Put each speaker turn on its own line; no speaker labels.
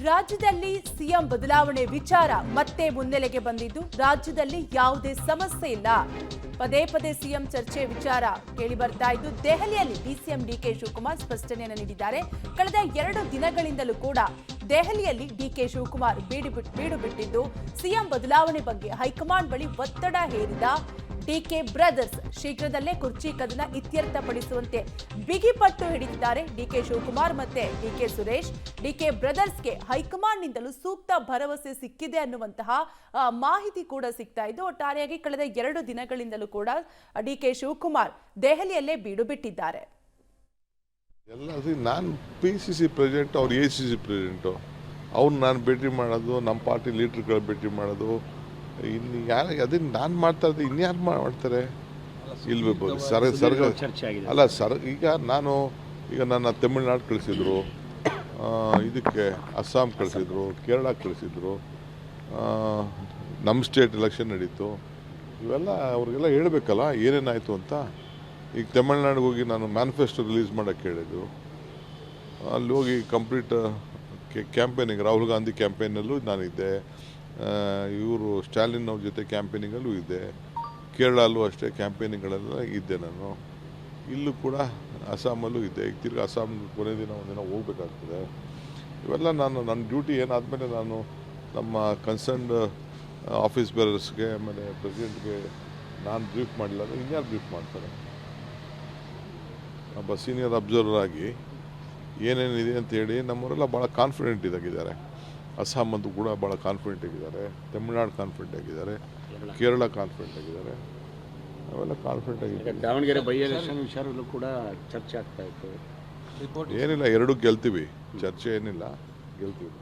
ರಾಜ್ಯದಲ್ಲಿ ಸಿಎಂ ಬದಲಾವಣೆ ವಿಚಾರ ಮತ್ತೆ ಮುನ್ನೆಲೆಗೆ ಬಂದಿದ್ದು ರಾಜ್ಯದಲ್ಲಿ ಯಾವುದೇ ಸಮಸ್ಯೆ ಇಲ್ಲ. ಪದೇ ಪದೇ ಸಿಎಂ ಚರ್ಚೆ ವಿಚಾರ ಕೇಳಿ ಬರ್ತಾ ಇದ್ದು ದೆಹಲಿಯಲ್ಲಿ ಡಿಸಿಎಂ ಡಿಕೆ ಶಿವಕುಮಾರ್ ಸ್ಪಷ್ಟನೆಯನ್ನು ನೀಡಿದ್ದಾರೆ. ಕಳೆದ 2 ದಿನಗಳಿಂದಲೂ ಕೂಡ ದೆಹಲಿಯಲ್ಲಿ ಡಿಕೆ ಶಿವಕುಮಾರ್ ಬೀಡು ಬಿಟ್ಟಿದ್ದು ಸಿಎಂ ಬದಲಾವಣೆ ಬಗ್ಗೆ ಹೈಕಮಾಂಡ್ ಬಳಿ ಒತ್ತಡ ಹೇರಿದ ಡಿಕೆ ಬ್ರದರ್ಸ್ ಶೀಘ್ರದಲ್ಲೇ ಕುರ್ಚಿ ಕದನ ಇತ್ಯರ್ಥಪಡಿಸುವಂತೆ ಬಿಗಿಪಟ್ಟು ಹಿಡಿದಿದ್ದಾರೆ. ಡಿಕೆ ಶಿವಕುಮಾರ್ ಮತ್ತೆ ಡಿಕೆ ಸುರೇಶ್. ಡಿಕೆ ಬ್ರದರ್ಸ್ಗೆ ಹೈಕಮಾಂಡ್ನಿಂದಲೂ ಸೂಕ್ತ ಭರವಸೆ ಸಿಕ್ಕಿದೆ ಅನ್ನುವಂತಹ ಮಾಹಿತಿ ಕೂಡ ಸಿಗ್ತಾ ಇದ್ದು ಒಟ್ಟಾರೆಯಾಗಿ ಕಳೆದ 2 ದಿನಗಳಿಂದಲೂ ಕೂಡ ಡಿಕೆ ಶಿವಕುಮಾರ್ ದೆಹಲಿಯಲ್ಲೇ ಬೀಡು ಬಿಟ್ಟಿದ್ದಾರೆ.
ನಾನು PCC ಪ್ರೆಸಿಡೆಂಟ್, ಅವ್ರು ACC ಪ್ರೆಸಿಡೆಂಟು, ಅವ್ರು ನಾನು ಭೇಟಿ ಮಾಡೋದು, ನಮ್ಮ ಪಾರ್ಟಿ ಲೀಡರ್ಗಳು ಭೇಟಿ ಮಾಡೋದು, ಇನ್ನು ಯಾರು ಅದನ್ನು ನಾನು ಮಾಡ್ತಾ ಇದ್ದೆ, ಇನ್ಯಾರು ಮಾಡ್ತಾರೆ? ಇಲ್ಬೇಕು ಅಲ್ಲ ಸರ್. ಈಗ ನನ್ನ ತಮಿಳ್ನಾಡು ಕಳಿಸಿದ್ರು, ಇದಕ್ಕೆ ಅಸ್ಸಾಂ ಕಳಿಸಿದ್ರು, ಕೇರಳ ಕಳಿಸಿದ್ರು, ನಮ್ಮ ಸ್ಟೇಟ್ ಎಲೆಕ್ಷನ್ ನಡೀತು. ಇವೆಲ್ಲ ಅವ್ರಿಗೆಲ್ಲ ಹೇಳಬೇಕಲ್ಲ ಏನೇನಾಯಿತು ಅಂತ. ಈಗ ತಮಿಳ್ನಾಡಿಗೆ ಹೋಗಿ ನಾನು ಮ್ಯಾನಿಫೆಸ್ಟೋ ರಿಲೀಸ್ ಮಾಡೋಕ್ಕೆ ಹೇಳಿದ್ರು. ಅಲ್ಲಿ ಹೋಗಿ ಕಂಪ್ಲೀಟ್ ಕ್ಯಾಂಪೇನಿಂಗ್, ರಾಹುಲ್ ಗಾಂಧಿ ಕ್ಯಾಂಪೇನಲ್ಲೂ ನಾನಿದ್ದೆ, ಇವರು ಸ್ಟಾಲಿನ್ ಅವ್ರ ಜೊತೆ ಕ್ಯಾಂಪೇನಿಂಗಲ್ಲೂ ಇದ್ದೆ, ಕೇರಳಲ್ಲೂ ಅಷ್ಟೇ ಕ್ಯಾಂಪೇನಿಂಗ್ಗಳೆಲ್ಲ ಇದ್ದೆ ನಾನು. ಇಲ್ಲೂ ಕೂಡ ಅಸ್ಸಾಮಲ್ಲೂ ಇದ್ದೆ. ಈಗ ತಿರ್ಗಿ ಅಸ್ಸಾಂ ಕೊನೆ ದಿನ ಒಂದಿನ ಹೋಗ್ಬೇಕಾಗ್ತದೆ. ಇವೆಲ್ಲ ನನ್ನ ಡ್ಯೂಟಿ ಏನಾದಮೇಲೆ ನಾನು ನಮ್ಮ ಕನ್ಸರ್ನ್ಡ್ ಆಫೀಸ್ ಬೇರರ್ಸ್ಗೆ ಆಮೇಲೆ ಪ್ರೆಸಿಡೆಂಟ್ಗೆ ನಾನು ಬ್ರೀಫ್ ಮಾಡಿಲ್ಲ ಅಂದರೆ ಇನ್ಯಾರು ಬ್ರೀಫ್ ಮಾಡ್ತಾರೆ? ಒಬ್ಬ ಸೀನಿಯರ್ ಅಬ್ಸರ್ವರ್ ಆಗಿ ಏನೇನಿದೆ ಅಂತೇಳಿ ನಮ್ಮವರೆಲ್ಲ ಭಾಳ ಕಾನ್ಫಿಡೆಂಟ್ ಇದಾಗಿದ್ದಾರೆ. ಅಸ್ಸಾಂ ಅಂತೂ ಕೂಡ ಭಾಳ ಕಾನ್ಫಿಡೆಂಟ್ ಆಗಿದ್ದಾರೆ, ತಮಿಳ್ನಾಡು ಕಾನ್ಫಿಡೆಂಟ್ ಆಗಿದ್ದಾರೆ, ಕೇರಳ ಕಾನ್ಫಿಡೆಂಟ್ ಆಗಿದ್ದಾರೆ, ಅವೆಲ್ಲ ಕಾನ್ಫಿಡೆಂಟ್ ಆಗಿದ್ದಾರೆ.
ದಾವಣಗೆರೆ ಬೈ ಎಲೆಕ್ಷನ್ ವಿಚಾರದಲ್ಲೂ ಕೂಡ ಚರ್ಚೆ ಆಗ್ತಾ ಇತ್ತು.
ಏನಿಲ್ಲ, ಎರಡೂ ಗೆಲ್ತೀವಿ, ಚರ್ಚೆ ಏನಿಲ್ಲ, ಗೆಲ್ತೀವಿ.